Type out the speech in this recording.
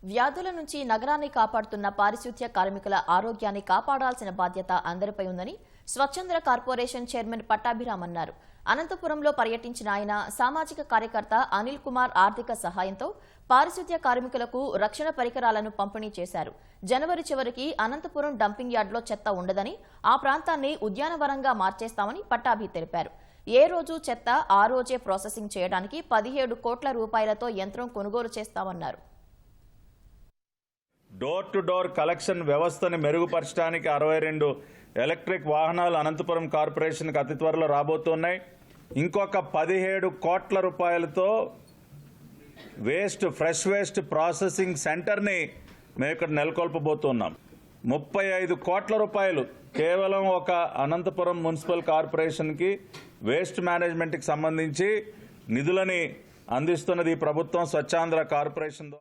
వ్యాధుల నుంచి నగరాన్ని కాపాడుతున్న పారిశుద్ధ్య కార్మికుల ఆరోగ్యాన్ని కాపాడాల్సిన బాధ్యత అందరిపై ఉందని స్వచ్ఛంద కార్పొరేషన్ చైర్మన్ పట్టాభిరామ్ అన్నారు. అనంతపురంలో పర్యటించిన ఆయన సామాజిక కార్యకర్త అనిల్ కుమార్ ఆర్థిక సహాయంతో పారిశుద్ధ్య కార్మికులకు రక్షణ పరికరాలను పంపిణీ చేశారు. జనవరి చివరికి అనంతపురం డంపింగ్ యార్డులో చెత్త ఉండదని, ఆ ప్రాంతాన్ని ఉద్యానవనంగా మార్చేస్తామని పట్టాభి తెలిపారు. ఏ రోజు చెత్త ఆ రోజే ప్రాసెసింగ్ చేయడానికి 17 కోట్ల రూపాయలతో యంత్రం కొనుగోలు చేస్తామన్నారు. డోర్ టు డోర్ కలెక్షన్ వ్యవస్థను మెరుగుపరచడానికి 62 ఎలక్ట్రిక్ వాహనాలు అనంతపురం కార్పొరేషన్కి అతి త్వరలో రాబోతున్నాయి. ఇంకొక 17 కోట్ల రూపాయలతో ఫ్రెష్ వేస్ట్ ప్రాసెసింగ్ సెంటర్ని మేము ఇక్కడ నెలకొల్పబోతున్నాం. 35 కోట్ల రూపాయలు కేవలం ఒక అనంతపురం మున్సిపల్ కార్పొరేషన్కి వేస్ట్ మేనేజ్మెంట్కి సంబంధించి నిధులని అందిస్తున్నది ఈ ప్రభుత్వం స్వచ్ఛాంధ్ర కార్పొరేషన్.